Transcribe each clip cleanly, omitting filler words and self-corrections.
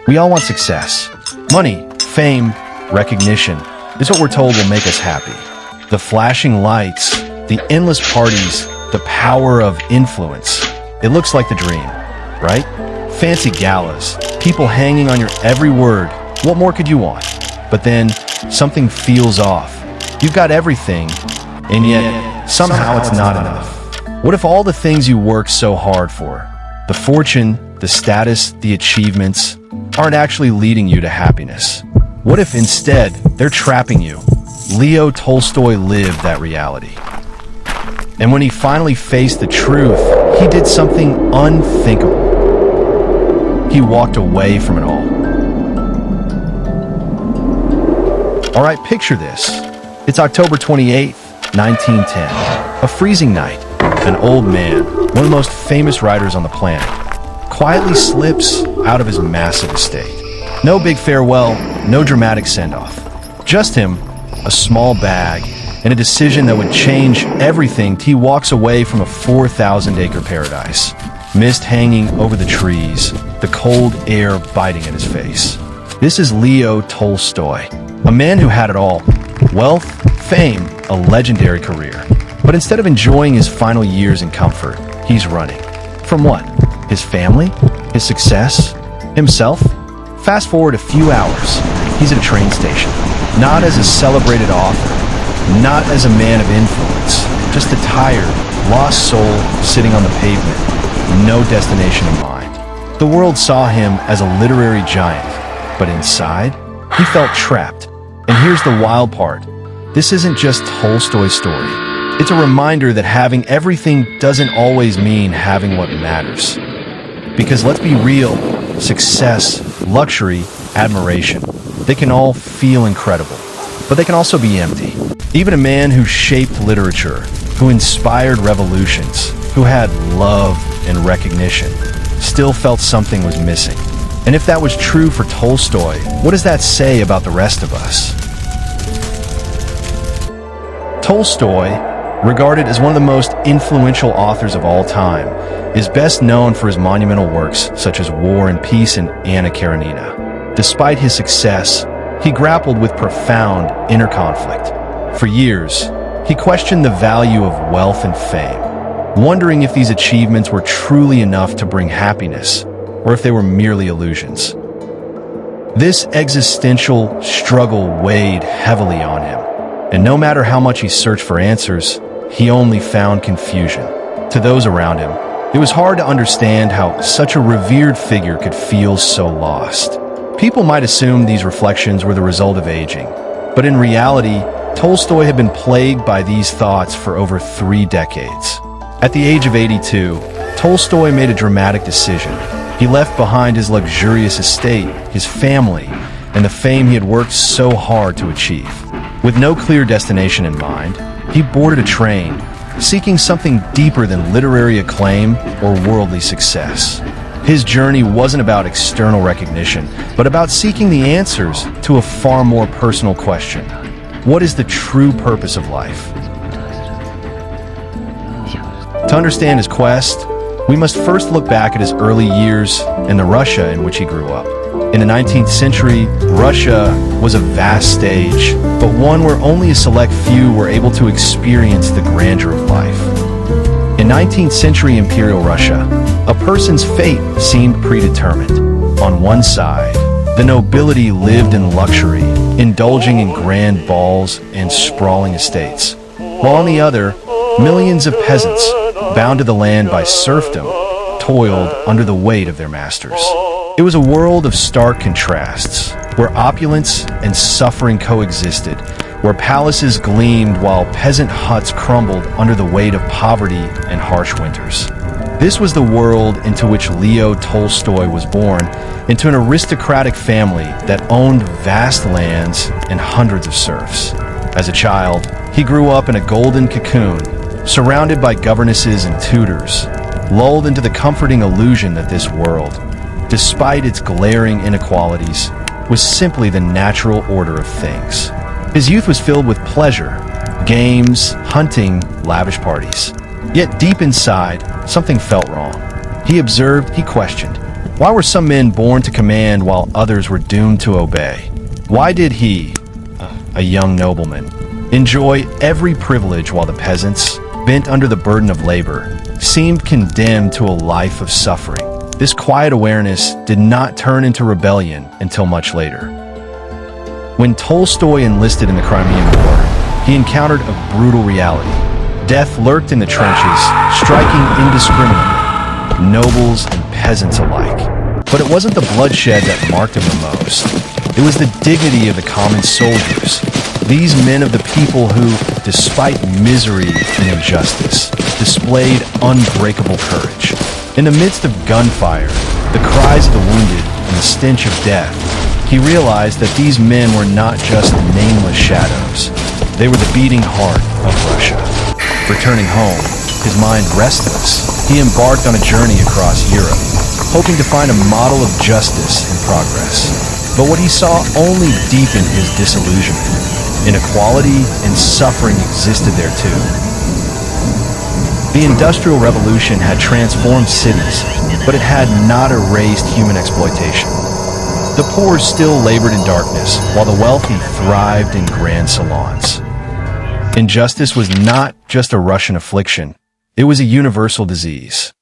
We all want success. Money, fame, recognition is what we're told will make us happy. The flashing lights, the endless parties, the power of influence. It looks like the dream, right? Fancy galas, people hanging on your every word. What more could you want? But then something feels off. You've got everything, and yet somehow it's not enough. What if all the things you worked so hard for, the fortune, the status, the achievements, aren't actually leading you to happiness? What if instead they're trapping you? Leo Tolstoy lived that reality. And when he finally faced the truth, he did something unthinkable. He walked away from it all. All right, picture this. It's October 28th, 1910. A freezing night. An old man, one of the most famous writers on the planet, quietly slips out of his massive estate. No big farewell, no dramatic send-off. Just him, a small bag, and a decision that would change everything. He walks away from a 4,000-acre paradise. Mist hanging over the trees, the cold air biting at his face. This is Leo Tolstoy, a man who had it all. Wealth, fame, a legendary career. But instead of enjoying his final years in comfort, he's running. From what? His family? His success? Himself? Fast forward a few hours, he's at a train station. Not as a celebrated author, not as a man of influence, just a tired, lost soul sitting on the pavement, no destination in mind. The world saw him as a literary giant, but inside, he felt trapped. And here's the wild part. This isn't just Tolstoy's story. It's a reminder that having everything doesn't always mean having what matters. Because let's be real, success, luxury, admiration, they can all feel incredible, but they can also be empty. Even a man who shaped literature, who inspired revolutions, who had love and recognition, still felt something was missing. And if that was true for Tolstoy, what does that say about the rest of us? Tolstoy, regarded as one of the most influential authors of all time, is best known for his monumental works such as War and Peace and Anna Karenina. Despite his success, he grappled with profound inner conflict. For years, he questioned the value of wealth and fame, wondering if these achievements were truly enough to bring happiness, or if they were merely illusions. This existential struggle weighed heavily on him, and no matter how much he searched for answers, he only found confusion. To those around him, it was hard to understand how such a revered figure could feel so lost. People might assume these reflections were the result of aging, but in reality, Tolstoy had been plagued by these thoughts for over 3 decades. At the age of 82, Tolstoy made a dramatic decision. He left behind his luxurious estate, his family, and the fame he had worked so hard to achieve. With no clear destination in mind, he boarded a train, seeking something deeper than literary acclaim or worldly success. His journey wasn't about external recognition, but about seeking the answers to a far more personal question. What is the true purpose of life? To understand his quest, we must first look back at his early years and the Russia in which he grew up. In the 19th century, Russia was a vast stage, but one where only a select few were able to experience the grandeur of life. In 19th century Imperial Russia, a person's fate seemed predetermined. On one side, the nobility lived in luxury, indulging in grand balls and sprawling estates, while on the other, millions of peasants, bound to the land by serfdom, toiled under the weight of their masters. It was a world of stark contrasts, where opulence and suffering coexisted, where palaces gleamed while peasant huts crumbled under the weight of poverty and harsh winters. This was the world into which Leo Tolstoy was born, into an aristocratic family that owned vast lands and hundreds of serfs. As a child, he grew up in a golden cocoon, surrounded by governesses and tutors, lulled into the comforting illusion that this world, despite its glaring inequalities, was simply the natural order of things. His youth was filled with pleasure, games, hunting, lavish parties. Yet deep inside, something felt wrong. He observed, he questioned. Why were some men born to command while others were doomed to obey? Why did he, a young nobleman, enjoy every privilege while the peasants, bent under the burden of labor, seemed condemned to a life of suffering? This quiet awareness did not turn into rebellion until much later. When Tolstoy enlisted in the Crimean War, he encountered a brutal reality. Death lurked in the trenches, striking indiscriminately, nobles and peasants alike. But it wasn't the bloodshed that marked him the most. It was the dignity of the common soldiers, these men of the people who, despite misery and injustice, displayed unbreakable courage. In the midst of gunfire, the cries of the wounded, and the stench of death, he realized that these men were not just nameless shadows. They were the beating heart of Russia. Returning home, his mind restless, he embarked on a journey across Europe, hoping to find a model of justice and progress. But what he saw only deepened his disillusionment. Inequality and suffering existed there too. The Industrial Revolution had transformed cities, but it had not erased human exploitation. The poor still labored in darkness, while the wealthy thrived in grand salons. Injustice was not just a Russian affliction, it was a universal disease.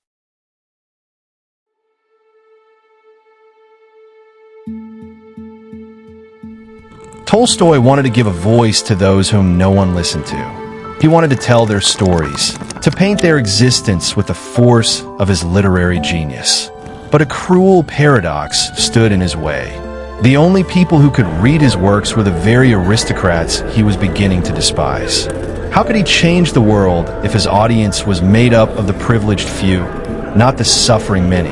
Tolstoy wanted to give a voice to those whom no one listened to. He wanted to tell their stories, to paint their existence with the force of his literary genius. But a cruel paradox stood in his way. The only people who could read his works were the very aristocrats he was beginning to despise. How could he change the world if his audience was made up of the privileged few, not the suffering many?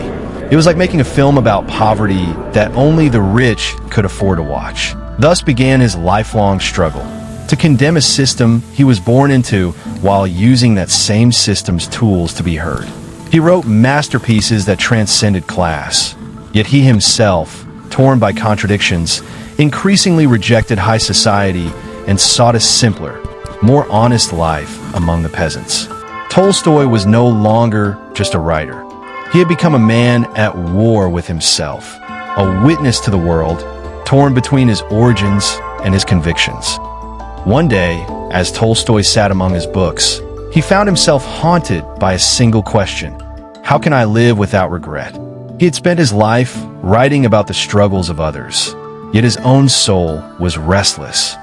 It was like making a film about poverty that only the rich could afford to watch. Thus began his lifelong struggle, to condemn a system he was born into while using that same system's tools to be heard. He wrote masterpieces that transcended class, yet he himself, torn by contradictions, increasingly rejected high society and sought a simpler, more honest life among the peasants. Tolstoy was no longer just a writer. He had become a man at war with himself, a witness to the world, torn between his origins and his convictions. One day, as Tolstoy sat among his books, he found himself haunted by a single question: how can I live without regret? He had spent his life writing about the struggles of others, yet his own soul was restless.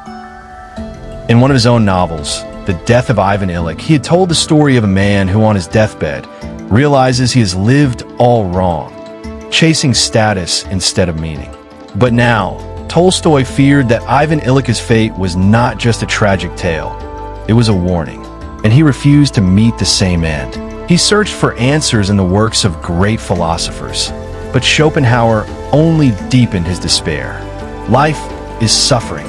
In one of his own novels, The Death of Ivan Illich, he had told the story of a man who on his deathbed realizes he has lived all wrong, chasing status instead of meaning. But now, Tolstoy feared that Ivan Illich's fate was not just a tragic tale, it was a warning, and he refused to meet the same end. He searched for answers in the works of great philosophers, but Schopenhauer only deepened his despair. Life is suffering.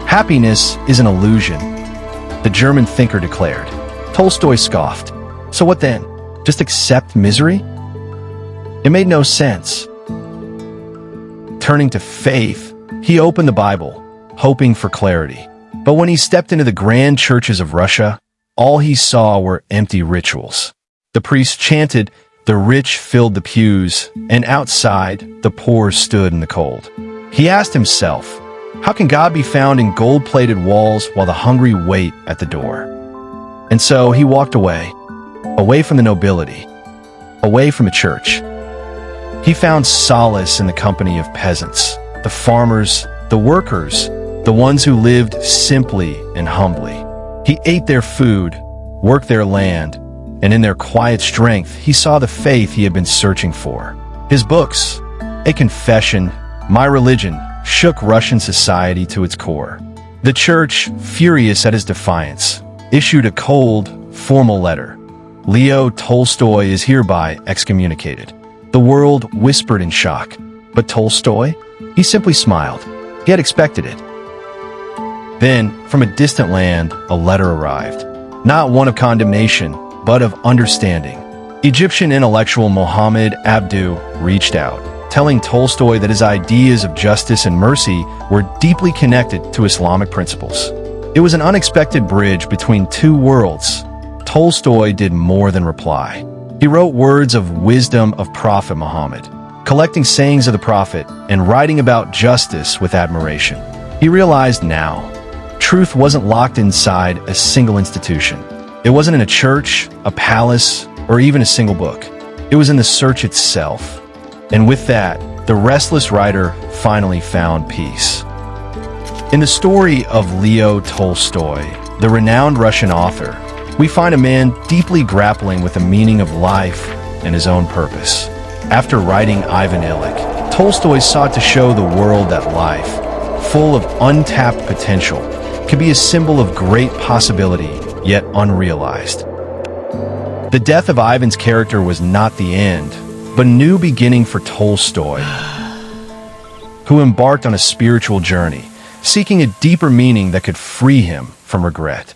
Happiness is an illusion, the German thinker declared. Tolstoy scoffed. So what then? Just accept misery? It made no sense. Turning to faith, he opened the Bible, hoping for clarity. But when he stepped into the grand churches of Russia, all he saw were empty rituals. The priests chanted, the rich filled the pews, and outside, the poor stood in the cold. He asked himself, how can God be found in gold-plated walls while the hungry wait at the door? And so he walked away from the nobility, away from the church. He found solace in the company of peasants, the farmers, the workers, the ones who lived simply and humbly. He ate their food, worked their land, and in their quiet strength, he saw the faith he had been searching for. His books, A Confession, My Religion, shook Russian society to its core. The church, furious at his defiance, issued a cold, formal letter. Leo Tolstoy is hereby excommunicated. The world whispered in shock, but Tolstoy, he simply smiled. He had expected it. Then, from a distant land, a letter arrived. Not one of condemnation, but of understanding. Egyptian intellectual Mohammed Abdu reached out, telling Tolstoy that his ideas of justice and mercy were deeply connected to Islamic principles. It was an unexpected bridge between two worlds. Tolstoy did more than reply. He wrote words of wisdom of Prophet Muhammad, collecting sayings of the prophet and writing about justice with admiration. He realized now, truth wasn't locked inside a single institution. It wasn't in a church, a palace, or even a single book. It was in the search itself. And with that, the restless writer finally found peace. In the story of Leo Tolstoy, the renowned Russian author, we find a man deeply grappling with the meaning of life and his own purpose. After writing Ivan Illich, Tolstoy sought to show the world that life, full of untapped potential, could be a symbol of great possibility, yet unrealized. The death of Ivan's character was not the end, but a new beginning for Tolstoy, who embarked on a spiritual journey, seeking a deeper meaning that could free him from regret.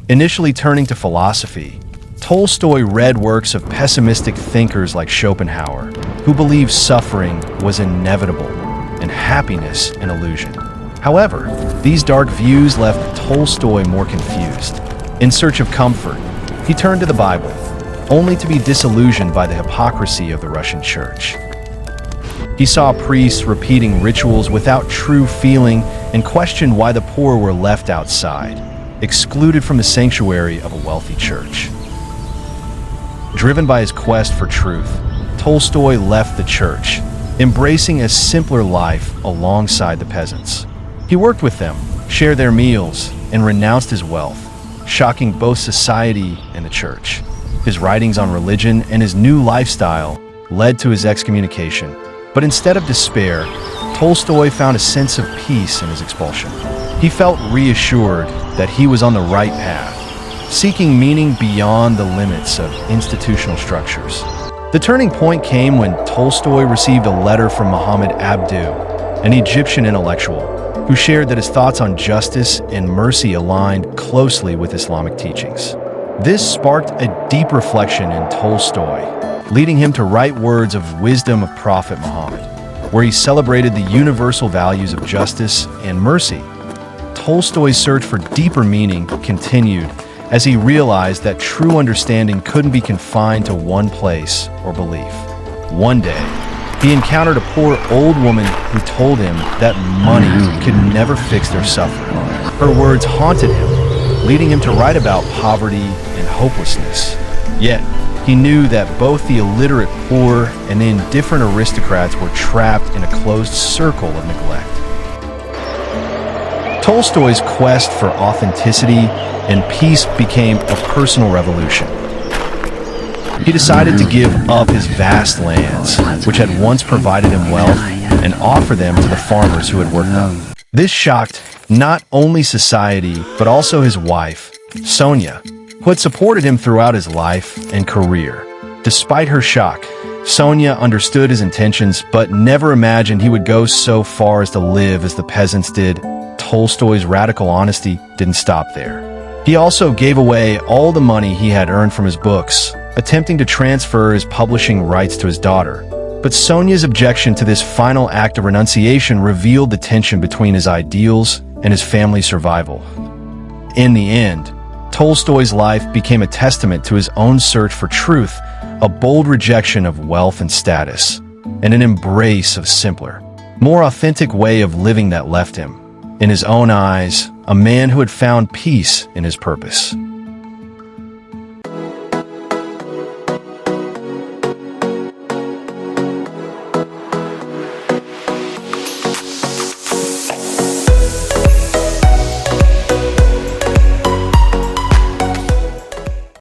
Initially turning to philosophy, Tolstoy read works of pessimistic thinkers like Schopenhauer, who believed suffering was inevitable and happiness an illusion. However, these dark views left Tolstoy more confused. In search of comfort, he turned to the Bible, only to be disillusioned by the hypocrisy of the Russian Church. He saw priests repeating rituals without true feeling and questioned why the poor were left outside, excluded from the sanctuary of a wealthy church. Driven by his quest for truth, Tolstoy left the church, embracing a simpler life alongside the peasants. He worked with them, shared their meals, and renounced his wealth, shocking both society and the church. His writings on religion and his new lifestyle led to his excommunication, but instead of despair, Tolstoy found a sense of peace in his expulsion. He felt reassured that he was on the right path, seeking meaning beyond the limits of institutional structures. The turning point came when Tolstoy received a letter from Muhammad Abduh, an Egyptian intellectual, who shared that his thoughts on justice and mercy aligned closely with Islamic teachings. This sparked a deep reflection in Tolstoy, leading him to write words of wisdom of Prophet Muhammad, where he celebrated the universal values of justice and mercy. Tolstoy's search for deeper meaning continued as he realized that true understanding couldn't be confined to one place or belief. One day, he encountered a poor old woman who told him that money could never fix their suffering. Her words haunted him, leading him to write about poverty and hopelessness. Yet, he knew that both the illiterate poor and the indifferent aristocrats were trapped in a closed circle of neglect. Tolstoy's quest for authenticity and peace became a personal revolution. He decided to give up his vast lands, which had once provided him wealth, and offer them to the farmers who had worked them. This shocked not only society, but also his wife, Sonia, who had supported him throughout his life and career. Despite her shock, Sonia understood his intentions, but never imagined he would go so far as to live as the peasants did. Tolstoy's radical honesty didn't stop there. He also gave away all the money he had earned from his books, attempting to transfer his publishing rights to his daughter. But Sonia's objection to this final act of renunciation revealed the tension between his ideals and his family's survival. In the end, Tolstoy's life became a testament to his own search for truth, a bold rejection of wealth and status, and an embrace of simpler, more authentic way of living that left him, in his own eyes, a man who had found peace in his purpose.